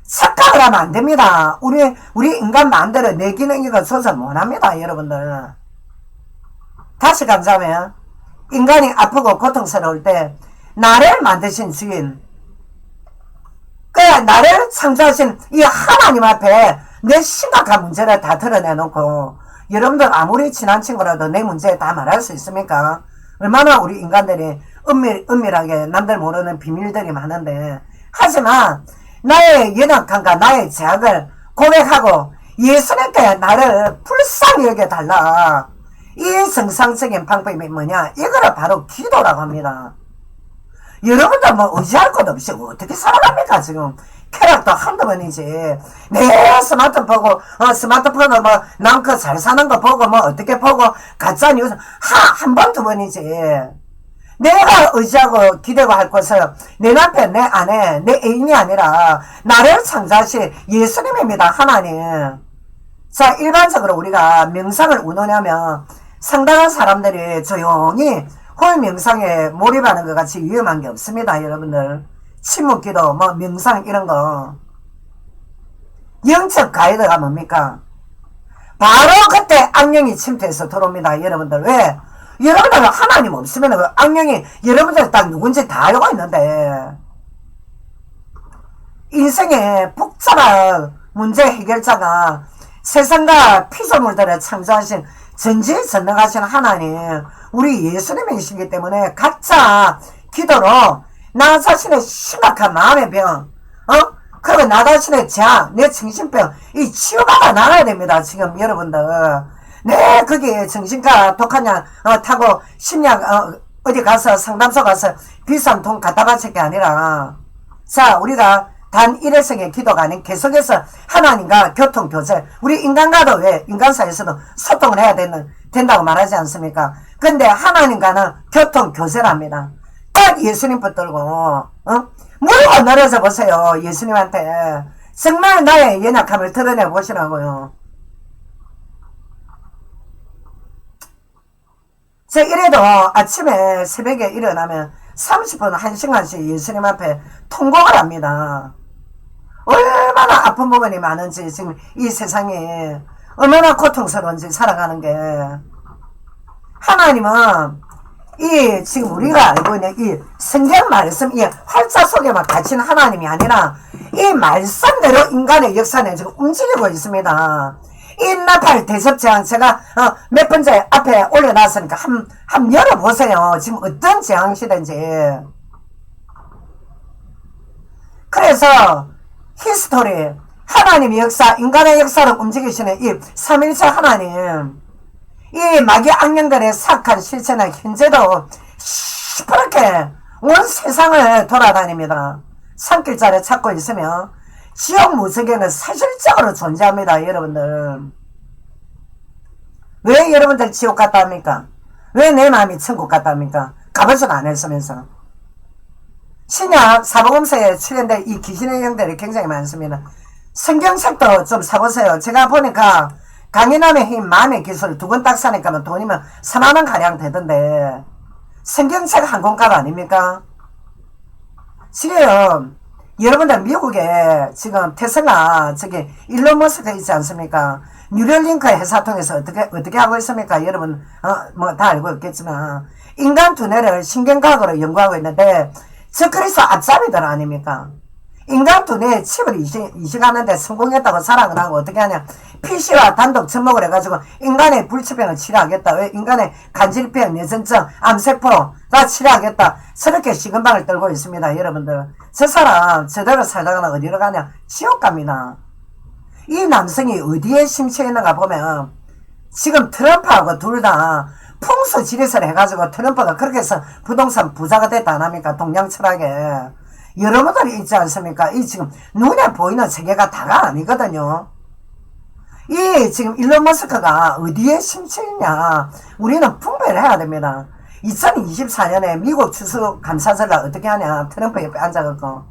착각을 하면 안 됩니다. 우리 인간 마음대로 내 기능이고 조절 못합니다. 여러분들. 다시 감사하면 인간이 아프고 고통스러울 때 나를 만드신 주인, 나를 창조하신 이 하나님 앞에 내 심각한 문제를 다 드러내놓고, 여러분들 아무리 친한 친구라도 내 문제 다 말할 수 있습니까? 얼마나 우리 인간들이 은밀하게 남들 모르는 비밀들이 많은데, 하지만 나의 연약함과 나의 제약을 고백하고 예수님께 나를 불쌍히 여겨달라. 이 정상적인 방법이 뭐냐? 이거를 바로 기도라고 합니다. 여러분들 뭐 의지할 것 없이 어떻게 살아갑니까? 지금 쾌락도 한두 번이지. 내 스마트폰을 뭐 남그 잘 사는 거 보고 뭐 어떻게 보고 가짜 뉴스 한 번 두 번이지. 내가 의지하고 기대고 할 것은 내 남편, 내 아내, 내 애인이 아니라 나를 창조하신 예수님입니다. 하나님. 자, 일반적으로 우리가 명상을 운운하면 상당한 사람들이 조용히 홀 명상에 몰입하는 것 같이 위험한 게 없습니다. 여러분들. 침묵기도, 뭐 명상 이런 거. 영적 가이드가 뭡니까? 바로 그때 악령이 침투해서 들어옵니다. 여러분들. 왜? 여러분들 하나님 없으면 그 악령이 여러분들 딱 누군지 다 알고 있는데 인생의 복잡한 문제 해결자가 세상과 피조물들을 창조하신 전지전능하신 하나님 우리 예수님이시기 때문에 각자 기도로 나 자신의 심각한 마음의 병 그리고 나 자신의 재앙 내 정신병 이 치유받아 나가야 됩니다. 지금 여러분들 네, 거기 정신과 독한 약 타고 심약 어디 가서 상담소 가서 비싼 돈 갖다 바칠 게 아니라 자 우리가 단 일회성의 기도가 아닌 계속해서 하나님과 교통교제 우리 인간과도 왜 인간사에서도 소통을 해야 된다고 말하지 않습니까? 근데 하나님과는 교통교제랍니다. 딱 예수님 붙들고 물고 늘어져 보세요. 예수님한테 정말 나의 연약함을 드러내 보시라고요. 저 이래도 아침에 새벽에 일어나면 30분 1시간씩 예수님 앞에 통곡을 합니다. 얼마나 아픈 부분이 많은지 지금 이 세상에 얼마나 고통스러운지 살아가는 게 하나님은 이 지금 우리가 알고 있는 이 성경 말씀 이 활자 속에만 갇힌 하나님이 아니라 이 말씀대로 인간의 역사는 지금 움직이고 있습니다. 이 나팔 대접재앙 제가 몇 번째 앞에 올려놨으니까 한번 열어보세요. 지금 어떤 재앙 시대인지. 그래서 히스토리 하나님의 역사 인간의 역사를 움직이시는 이 삼일체 하나님 이 마귀 악령들의 사악한 실체는 현재도 시퍼렇게 온 세상을 돌아다닙니다. 산길자를 찾고 있으며 지옥 무속에는 사실적으로 존재합니다. 여러분들 왜 여러분들 지옥 갔다 합니까? 왜 내 마음이 천국 갔다 합니까? 가보지도 안 했으면서 신약 사복음서에 출연된 이 귀신의 형들이 굉장히 많습니다. 성경책도 좀 사보세요. 제가 보니까 강인함의 힘 마음의 기술 두 권 딱 사니까 돈이면 4만원 가량 되던데 성경책 한 권값 아닙니까? 지금 여러분들 미국에 지금 테슬라 저기 일론 머스크 있지 않습니까? 뉴럴링크 회사 통해서 어떻게 하고 있습니까? 여러분 뭐 다 알고 있겠지만 인간 두뇌를 신경과학으로 연구하고 있는데 저 그래서 앞잡이들 아닙니까? 인간 두뇌에 칩을 이식하는데 성공했다고 자랑을 하고 어떻게 하냐? PC와 단독 접목을 해가지고 인간의 불치병을 치료하겠다. 왜? 인간의 간질병, 뇌전증, 암세포 다 치료하겠다. 저렇게 시금방을 떨고 있습니다. 여러분들. 저 사람 저대로 살다가는 어디로 가냐? 지옥 갑니다. 이 남성이 어디에 심취해 있는가 보면 지금 트럼프하고 둘 다 풍수지리설 해가지고 트럼프가 그렇게 해서 부동산 부자가 됐다 안 합니까? 동양철학에. 여러분들이 있지 않습니까? 이 지금 눈에 보이는 세계가 다가 아니거든요. 이 지금 일론 머스크가 어디에 심취했냐? 우리는 분별을 해야 됩니다. 2024년에 미국 추수감사절날 어떻게 하냐? 트럼프 옆에 앉아갖고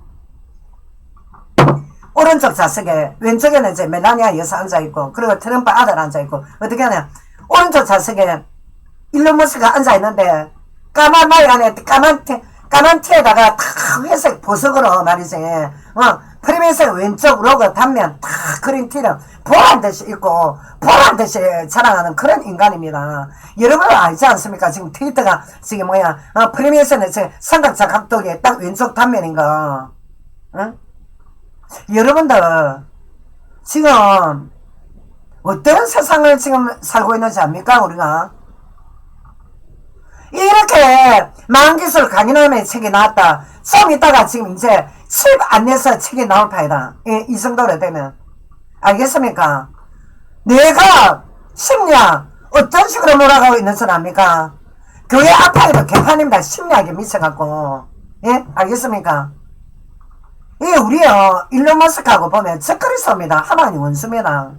오른쪽 좌석에 왼쪽에는 이제 멜라니아 여사 앉아있고 그리고 트럼프 아들 앉아있고 어떻게 하냐? 오른쪽 좌석에 일론 머스크가 앉아있는데 까만 마이 안에 까만 티에다가 탁 회색 보석으로 말이지 프리메이스 왼쪽 로고 단면 탁 그린 티를 보란듯이 입고 보란듯이 자랑하는 그런 인간입니다. 여러분 알지 않습니까? 지금 트위터가 지금 뭐야 프리메이스는 삼각자 각도에 딱 왼쪽 단면인가 응? 여러분들 지금 어떤 세상을 지금 살고 있는지 압니까? 우리가 이렇게 망기술 강인함의 책이 나왔다. 좀 이따가 지금 이제 칩 안 내서 책이 나올 파이다. 이 정도로 되면 알겠습니까? 내가 심리학 어떤 식으로 몰아가고 있는 줄 압니까? 교회 아파에도 개판입니다. 심리학에 미쳐갖고 예? 알겠습니까? 우리요 일론 머스크하고 보면 적그리스도입니다. 하나님 원수입니다.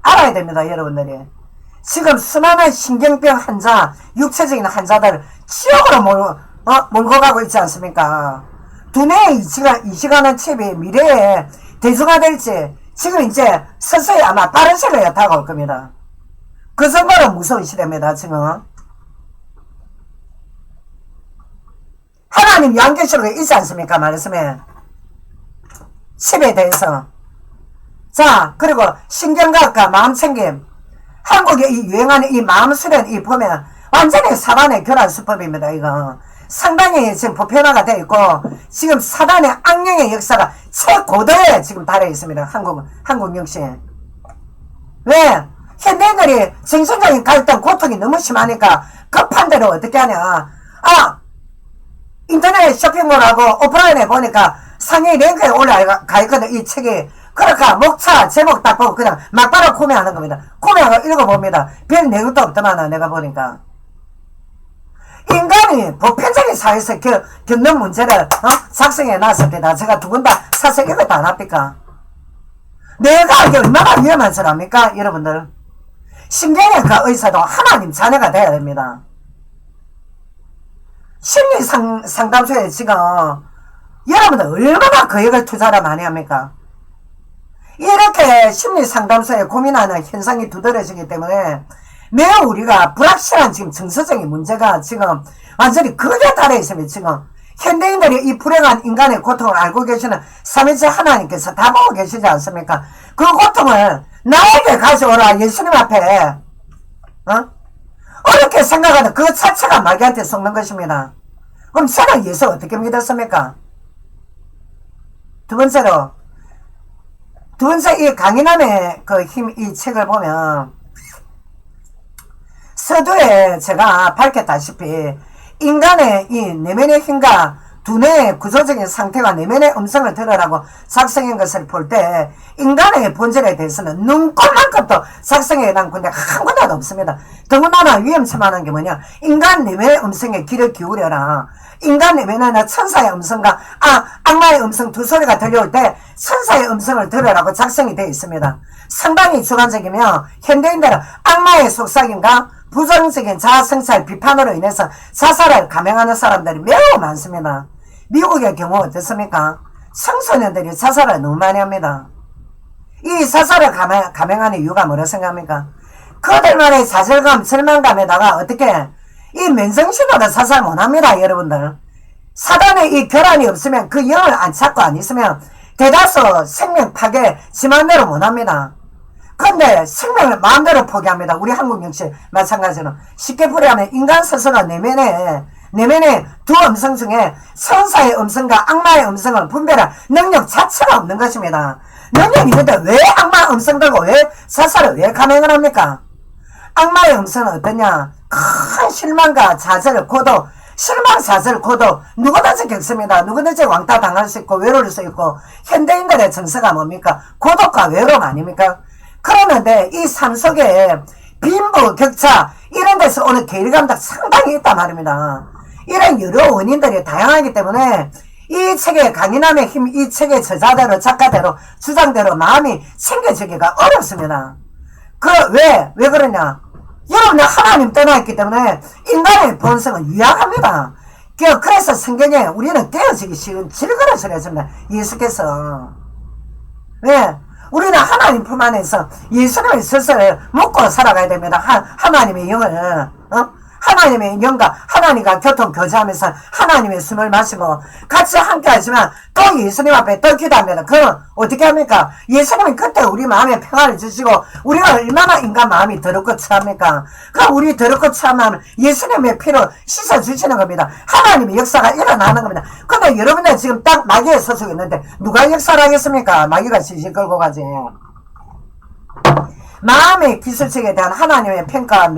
알아야 됩니다. 여러분들이 지금 수많은 신경병 환자 육체적인 환자들 지옥으로 몰고 가고 있지 않습니까? 두뇌에 이식하는 칩이 미래에 대중화될지 지금 이제 서서히 아마 빠른 시간에 다가올 겁니다. 그 정도로 무서운 시대입니다, 지금. 하나님 양계시록에 있지 않습니까? 말씀에. 칩에 대해서. 자, 그리고 신경과학과 마음챙김. 한국에 이 유행하는 이 마음수련 이 보면 완전히 사단의 결합 수법입니다, 이거. 상당히 지금 보편화가 되어 있고, 지금 사단의 악령의 역사가 최고도에 지금 달해 있습니다, 한국 역시. 왜? 현대인들이 정신적인 갈등, 고통이 너무 심하니까 급한 대로 어떻게 하냐. 인터넷 쇼핑몰하고 오프라인에 보니까 상위 랭크에 올라가 있거든, 이 책이. 그러니까 목차 제목 딱 보고 그냥 막바로 구매하는 겁니다. 구매하고 읽어봅니다. 별 내용도 없더만 내가 보니까. 인간이 보편적인 사회에서 겪는 문제를 작성해 놨을 때다 제가 두 분 다 사서 읽었다 안 합니까? 내가 이게 얼마나 위험한 사람입니까? 여러분들. 신경외과 의사도 하나님 자녀가 돼야 됩니다. 심리 상담소에 지금 여러분들 얼마나 거액을 투자를 많이 합니까? 이렇게 심리 상담소에 고민하는 현상이 두드러지기 때문에 매우 우리가 불확실한 지금 정서적인 문제가 지금 완전히 극에 달해 있습니다. 지금 현대인들이 이 불행한 인간의 고통을 알고 계시는 삼위일체 하나님께서 다 보고 계시지 않습니까? 그 고통을 나에게 가져오라 예수님 앞에 어렵게 생각하는 그 자체가 마귀한테 속는 것입니다. 그럼 저는 예수 어떻게 믿었습니까? 두 번째 이 강인함의 그 힘 이 책을 보면 서두에 제가 밝혔다시피 인간의 이 내면의 힘과 두뇌의 구조적인 상태와 내면의 음성을 들으라고 작성한 것을 볼 때 인간의 본질에 대해서는 눈꼴만큼도 작성해 난 군데 한 군데도 없습니다. 더군다나 위험천만한 게 뭐냐, 인간 내면의 음성에 귀를 기울여라. 인간 내면에는 천사의 음성과 악마의 음성 두 소리가 들려올 때 천사의 음성을 들으라고 작성이 되어 있습니다. 상당히 주관적이며 현대인들은 악마의 속삭임과 부정적인 자아성찰 비판으로 인해서 자살을 감행하는 사람들이 매우 많습니다. 미국의 경우 어떻습니까? 청소년들이 자살을 너무 많이 합니다. 이 자살을 감행하는 이유가 뭐라 생각합니까? 그들만의 좌절감, 절망감에다가 어떻게 이 맨정신으로 자살 못합니다, 여러분들. 사단의 이 결함이 없으면 그 영을 안 찾고 안 있으면 대다수 생명 파괴 지 마음대로 못합니다. 근데 생명을 마음대로 포기합니다. 우리 한국 역시 마찬가지로. 쉽게 풀이하면 인간 스스로 내면에 두 음성 중에 천사의 음성과 악마의 음성을 분별할 능력 자체가 없는 것입니다. 능력이 있는데 왜 악마 음성 들고 왜 자살을 왜 감행을 합니까? 악마의 음성은 어떠냐? 큰 실망과 좌절, 고독, 실망, 좌절, 고독 누구든지 겪습니다. 누구든지 왕따 당할 수 있고 외로울 수 있고 현대인들의 정서가 뭡니까? 고독과 외로움 아닙니까? 그러는데 이 삶 속에 빈부, 격차 이런 데서 오는 괴리감도 상당히 있단 말입니다. 이런 여러 원인들이 다양하기 때문에 이 책의 강인함의 힘, 이 책의 저자대로 작가대로 주장대로 마음이 챙겨지기가 어렵습니다. 왜 그러냐? 여러분은 하나님 떠나있기 때문에 인간의 본성은 유약합니다. 그래서 성경에 우리는 깨어지기 쉬운 질그릇을 했습니다. 예수께서. 왜? 우리는 하나님 품 안에서 예수님의 스스로 묻고 살아가야 됩니다. 하나님의 영을, 하나님의 영과 하나님과 교통 교제하면서 하나님의 숨을 마시고 같이 함께 하지만 또 예수님 앞에 또 기도합니다. 그럼 어떻게 합니까? 예수님은 그때 우리 마음에 평안을 주시고 우리가 얼마나 인간 마음이 더럽고 추합니까? 그럼 우리 더럽고 추한 마음을 예수님의 피로 씻어주시는 겁니다. 하나님의 역사가 일어나는 겁니다. 근데 여러분들 지금 딱 마귀에 소속이 있는데 누가 역사를 하겠습니까? 마귀가 실실 끌고 가지. 마음의 기술책에 대한 하나님의 평가와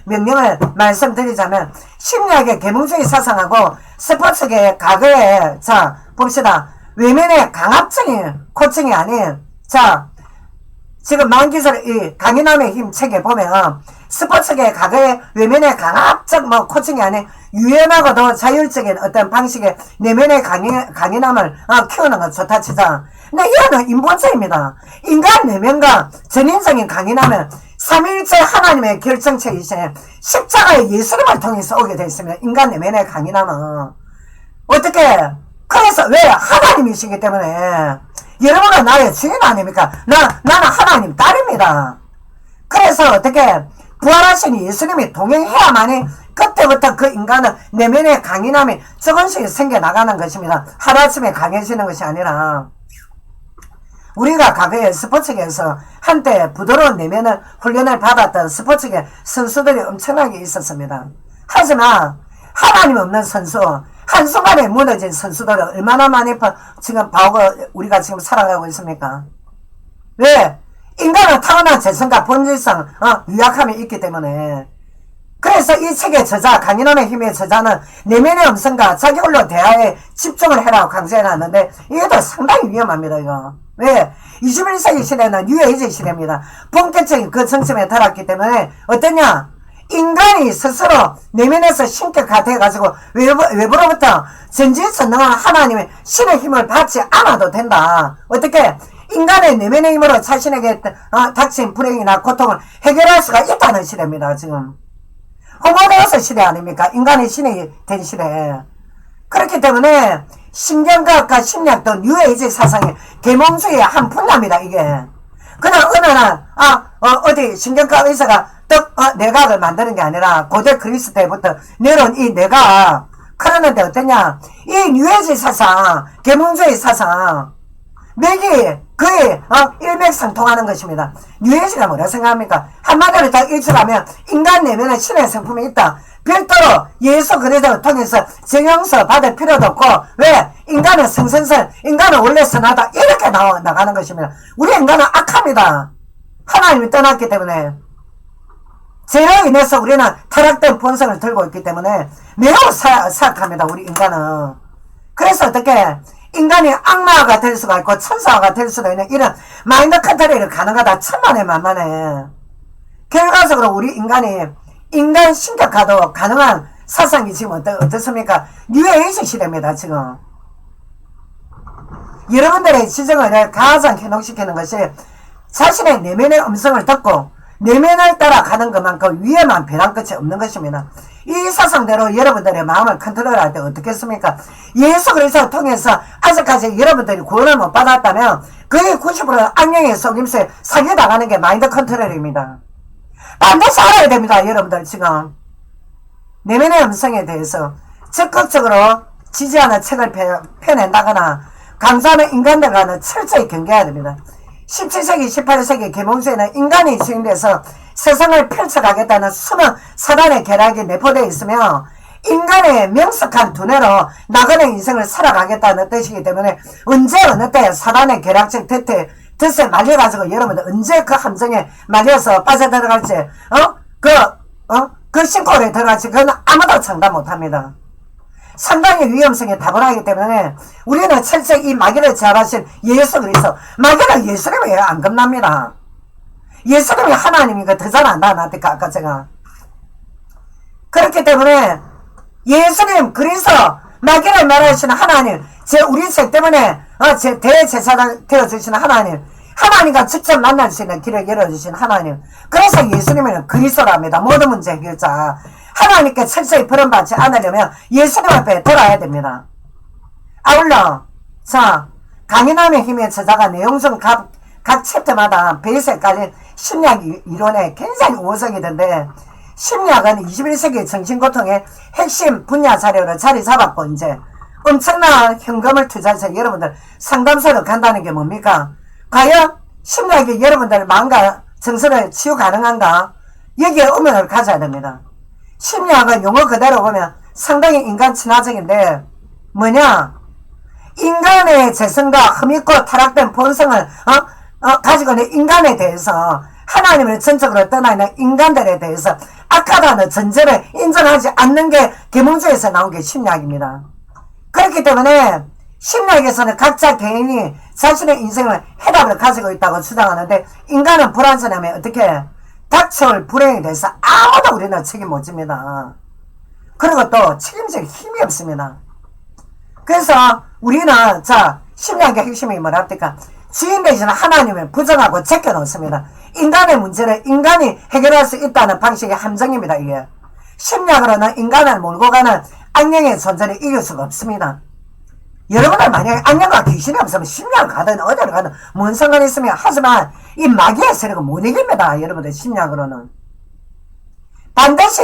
명령을 말씀드리자면 심리학의 계몽주의 사상하고 스포츠계의 과거에 자 봅시다. 외면의 강압적인 코칭이 아닌 지금 만기설 이 강인함의 힘 책에 보면 스포츠계의 과거에 외면의 강압적 코칭이 아닌 유연하고도 자율적인 어떤 방식의 내면의 강인함을 키우는 건 좋다 치자. 근데 이거는 인본주의입니다. 인간 내면과 전인적인 강인함은 삼위일체 하나님의 결정체이신 십자가의 예수님을 통해서 오게 되어 있습니다. 인간 내면의 강인함은. 어떻게? 그래서 왜? 하나님이시기 때문에. 여러분은 나의 주인 아닙니까? 나는 하나님 딸입니다. 그래서 어떻게? 부활하신 예수님이 동행해야만이 그때부터 그 인간은 내면의 강인함이 조금씩 생겨나가는 것입니다. 하루아침에 강해지는 것이 아니라. 우리가 과거에 스포츠계에서 한때 부드러운 내면을 훈련을 받았던 스포츠계 선수들이 엄청나게 있었습니다. 하지만 하나님 없는 선수, 한순간에 무너진 선수들은 얼마나 많이 지금 우리가 지금 살아가고 있습니까? 왜? 인간은 타고난 재성과 본질상 유약함이 있기 때문에. 그래서 이 책의 저자, 강인함의 힘의 저자는 내면의 음성과 자기 홀로 대화에 집중을 해라고 강조해놨는데 이것도 상당히 위험합니다. 이거. 왜? 21세기 시대는 뉴에이지 시대입니다. 본격적인 그 정점에 달았기 때문에 어떠냐? 인간이 스스로 내면에서 신격화돼가지고 외부로부터 전지전능한 하나님의 신의 힘을 받지 않아도 된다. 어떻게? 인간의 내면의 힘으로 자신에게 닥친 불행이나 고통을 해결할 수가 있다는 시대입니다. 지금 호모데우스 시대 아닙니까? 인간의 신이 된 시대. 그렇기 때문에 신경과학과 심리학도 뉴에이지 사상의 계몽주의의 한 분야입니다. 이게 그냥 어느 날 어디 신경과 의사가 내각을 만드는 게 아니라 고대 그리스 때부터 내려온 이 내각. 그러는데 어떠냐? 이 뉴에이지 사상, 계몽주의 사상 맥이 거의 일맥상통하는 것입니다. 뉴에이지가 뭐라 생각합니까? 한마디로 딱 일출하면 인간 내면에 신의 성품이 있다. 별도로 예수 그리스도를 통해서 정형서 받을 필요도 없고, 왜? 인간은 성선설, 인간은 원래 선하다. 이렇게 나가는 것입니다. 우리 인간은 악합니다. 하나님이 떠났기 때문에. 죄로 인해서 우리는 타락된 본성을 들고 있기 때문에 매우 사악합니다. 우리 인간은. 그래서 어떻게 인간이 악마가 될 수가 있고 천사가 될 수도 있는 이런 마인드 컨트롤이 가능하다. 천만에 만만해. 결과적으로 우리 인간 신격화도 가능한 사상이 지금 어떻습니까? 뉴에이지 시대입니다. 지금 여러분들의 지정을 가장 현혹시키는 것이 자신의 내면의 음성을 듣고 내면을 따라가는 것만큼 위에만 변한 끝이 없는 것입니다. 이 사상대로 여러분들의 마음을 컨트롤할 때 어떻게 했습니까? 예수 그리스도를 통해서 아직까지 여러분들이 구원을 못 받았다면 거의 90% 악령의 속임수에 사기당하는 게 마인드 컨트롤입니다. 반드시 알아야 됩니다. 여러분들 지금 내면의 음성에 대해서 적극적으로 지지하는 책을 펴낸다거나 강조하는 인간들과는 철저히 경계해야 됩니다. 17세기, 18세기 계몽주의는 인간이 주인돼서 세상을 펼쳐가겠다는 숨은 사단의 계략이 내포되어 있으며 인간의 명석한 두뇌로 나그네 인생을 살아가겠다는 뜻이기 때문에 언제 어느 때 사단의 계략적 뜻에 말려가지고 여러분들 언제 그 함정에 말려서 빠져들어갈지 그 신골에 들어갈지 그건 아무도 장담 못합니다. 상당히 위험성이 다분하기 때문에 우리는 철저히 이 마귀를 제압하신 예수 그리스도, 마귀는 예수님이 안 겁납니다. 예수님이 하나님이니까 더 잘 안다 나한테 아까 제가. 그렇기 때문에 예수님 그리스도 마귀를 멸하시는 하나님, 우리 죄 때문에 제 대제사장 되어주시는 하나님과 직접 만날 수 있는 길을 열어주신 하나님. 그래서 예수님은 그리스도랍니다. 모든 문제 해결자. 하나님께 철저히 버림받지 않으려면 예수님 앞에 돌아야 됩니다. 아울러 강인함의 힘의 저자가 내용 중 각 챕터마다 베이스에 깔린 심리학 이론에 굉장히 우호적이던데, 심리학은 21세기 정신고통의 핵심 분야 자료로 자리 잡았고 이제 엄청난 현금을 투자해서 여러분들 상담소로 간다는 게 뭡니까? 과연 심리학이 여러분들 마음과 정서를 치유 가능한가? 여기에 의문을 가져야 됩니다. 심리학은 용어 그대로 보면 상당히 인간 친화적인데 뭐냐? 인간의 재성과 흠있고 타락된 본성을 가지고 있는 인간에 대해서, 하나님을 전적으로 떠나있는 인간들에 대해서 악하다는 전제를 인정하지 않는 게 계몽주의에서 나온 게 심리학입니다. 그렇기 때문에 심리학에서는 각자 개인이 자신의 인생을 해답을 가지고 있다고 주장하는데, 인간은 불완전하면 어떻게 닥쳐올 불행에 대해서 아무도 우리는 책임 못 집니다. 그리고 또 책임질 힘이 없습니다. 그래서 우리는 심리학의 핵심이 뭐랍니까? 주인 되시는 하나님을 부정하고 제껴놓습니다. 인간의 문제를 인간이 해결할 수 있다는 방식의 함정입니다. 이게 심리학으로는 인간을 몰고 가는 악령의 존재를 이길 수가 없습니다. 여러분들 만약에 악령과 귀신이 없으면 심리학을 가든 어디를 가든 뭔 상관이 있으면, 하지만 이 마귀의 세력은 못 이깁니다. 여러분들 심리학으로는. 반드시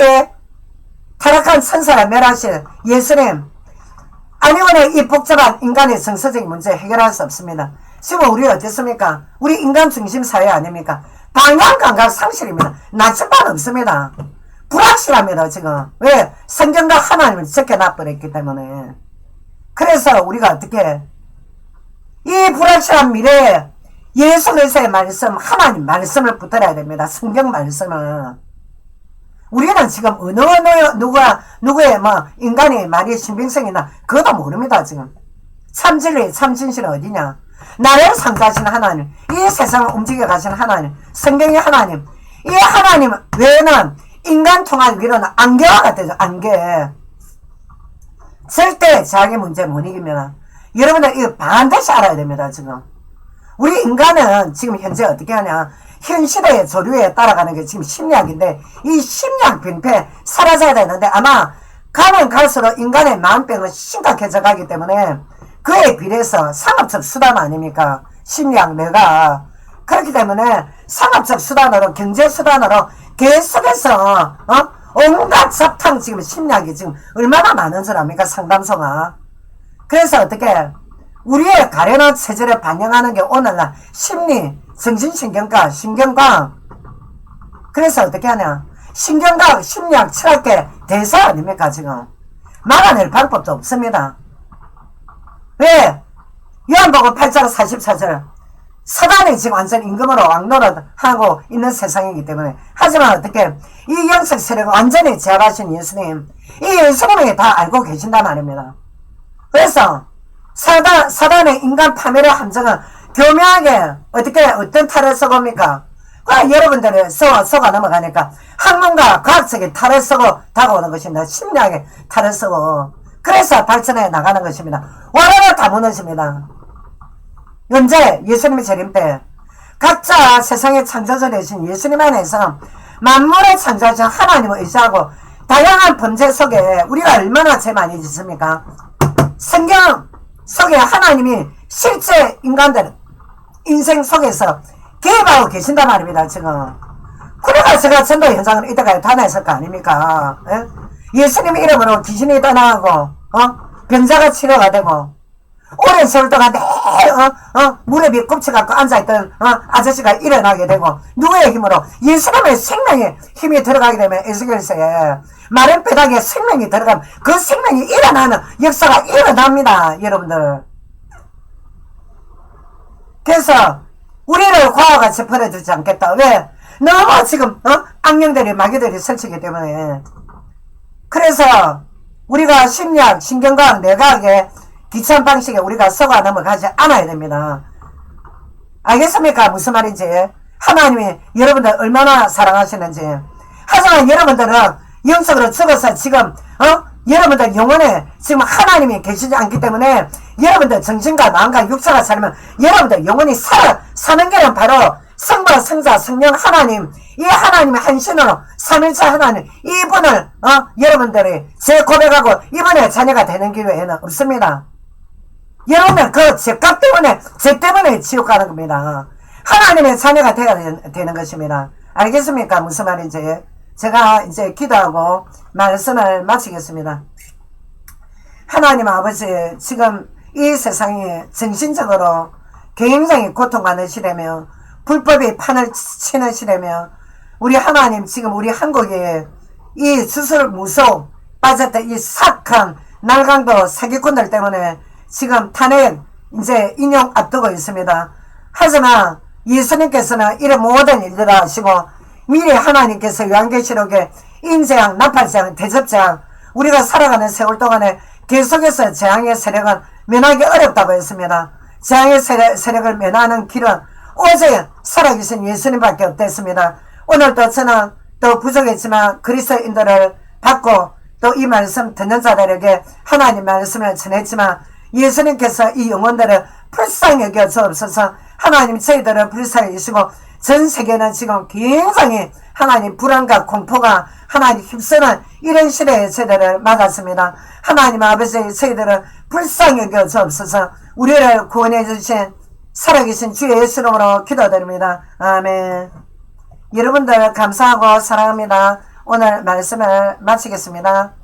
타락한 천사를 멸하실 예수님 아니면은 이 복잡한 인간의 정서적인 문제 해결할 수 없습니다. 지금 우리 어떻습니까? 우리 인간 중심 사회 아닙니까? 방향 감각 상실입니다. 나침반 없습니다. 불확실합니다. 지금 왜? 성경과 하나님을 제껴놔버렸기 때문에. 그래서 우리가 어떻게 이 불확실한 미래에 예수 그리스도의 말씀, 하나님 말씀을 붙들어야 됩니다. 성경 말씀을. 우리는 지금 어느 누구의 인간이 말이 신빙성이나 그것도 모릅니다. 지금 참진리 참진실은 어디냐? 나를 창조하신 하나님, 이 세상을 움직여 가신 하나님, 성경의 하나님, 이 하나님 외에는 인간 통한 위로는 안개와 같아요. 안개. 절대 자기 문제 못 이깁니다. 여러분들 이거 반드시 알아야 됩니다. 지금 우리 인간은 지금 현재 어떻게 하냐? 현 시대의 조류에 따라가는 게 지금 심리학인데, 이 심리학 병폐 사라져야 되는데, 아마 가면 갈수록 인간의 마음병은 심각해져 가기 때문에 그에 비례해서 상업적 수단 아닙니까? 심리학 내가. 그렇기 때문에 상업적 수단으로, 경제 수단으로 계속해서 온갖 잡탕 지금 심리학이 지금 얼마나 많은 줄 압니까? 상담소가. 그래서 어떻게 우리의 가련한 체질을 반영하는 게 오늘날 심리, 정신신경과, 신경과학. 그래서 어떻게 하냐? 신경과학, 심리학, 철학계 대사 아닙니까? 지금 막아낼 방법도 없습니다. 왜? 요한복음 8장 44절 사단이 지금 완전 임금으로 왕노릇하고 있는 세상이기 때문에. 하지만 어떻게 이 영적 세력을 완전히 제압하신 예수님, 이 예수님이 다 알고 계신단 말입니다. 그래서 사단의 인간 파멸의 함정은 교묘하게 어떻게 어떤 탈을 써봅니까? 여러분들이 속아 넘어가니까 학문과 과학적인 탈을 쓰고 다가오는 것입니다. 심리학의 탈을 쓰고. 그래서 발전해 나가는 것입니다. 와라라 다 무너집니다. 현재 예수님의 재림 때 각자 세상의 창조자 되신 예수님 안에서 만물을 창조하신 하나님을 의지하고 다양한 범죄 속에 우리가 얼마나 죄 많이 짓습니까? 성경 속에 하나님이 실제 인간들 인생 속에서 개입하고 계신단 말입니다. 지금 그래가 제가 전도 현장을 이때까지 다녔을 거 아닙니까? 예수님 이름으로 귀신이 떠나가고 병자가 치료가 되고 오랜 세월 동안 무릎이 굽혀갖고 앉아있던 아저씨가 일어나게 되고, 누구의 힘으로? 예수님의 생명의 힘이 들어가게 되면 에스겔서에 마른 뼈다귀에 생명이 들어가면 그 생명이 일어나는 역사가 일어납니다. 여러분들. 그래서 우리를 과거같이 버려두지 않겠다. 왜? 너무 지금 악령들이 마귀들이 설치기 때문에. 그래서 우리가 심리학, 신경과학, 뇌과학에 귀찮은 방식에 우리가 속아 넘어가지 않아야 됩니다. 알겠습니까? 무슨 말인지. 하나님이 여러분들 얼마나 사랑하시는지. 하지만 여러분들은 영적으로 죽어서 지금 여러분들 영혼에 지금 하나님이 계시지 않기 때문에 여러분들 정신과 마음과 육체가 살면 여러분들 영혼이 사는 게는 바로 성부, 성자, 성령 하나님, 이 하나님의 한신으로 삼일체 하나님, 이분을 여러분들이 제 고백하고 이분의 자녀가 되는 기회에는 없습니다. 여러분들 그 죄값 때문에, 죄 때문에 지옥 가는 겁니다. 하나님의 자녀가 되는 것입니다. 알겠습니까? 무슨 말인지. 제가 이제 기도하고 말씀을 마치겠습니다. 하나님 아버지, 지금 이 세상이 정신적으로 굉장히 고통받는 시대며 불법이 판을 치는 시대며, 우리 하나님 지금 우리 한국에 이 수술 무속 빠졌던 이 사악한 날강도 사기꾼들 때문에 지금 탄핵 이제 인용 앞두고 있습니다. 하지만 예수님께서는 이런 모든 일들을 하시고 미리 하나님께서 요한계시록에 인재앙, 나팔재앙, 대접재앙, 우리가 살아가는 세월 동안에 계속해서 재앙의 세력은 면하기 어렵다고 했습니다. 재앙의 세력을 면하는 길은 오직 살아계신 예수님밖에 없댔습니다. 오늘도 저는 또 부족했지만 그리스도인들을 받고 또 이 말씀 듣는 자들에게 하나님 말씀을 전했지만 예수님께서 이 영혼들을 불쌍히 여겨 주옵소서. 하나님 저희들을 불쌍히 여시고 전 세계는 지금 굉장히 하나님 불안과 공포가 하나님 휩쓰는 이런 시대에 저희들을 맞았습니다. 하나님 아버지 저희들을 불쌍히 여겨 주옵소서. 우리를 구원해 주신 살아계신 주 예수 이름으로 기도드립니다. 아멘. 여러분들 감사하고 사랑합니다. 오늘 말씀을 마치겠습니다.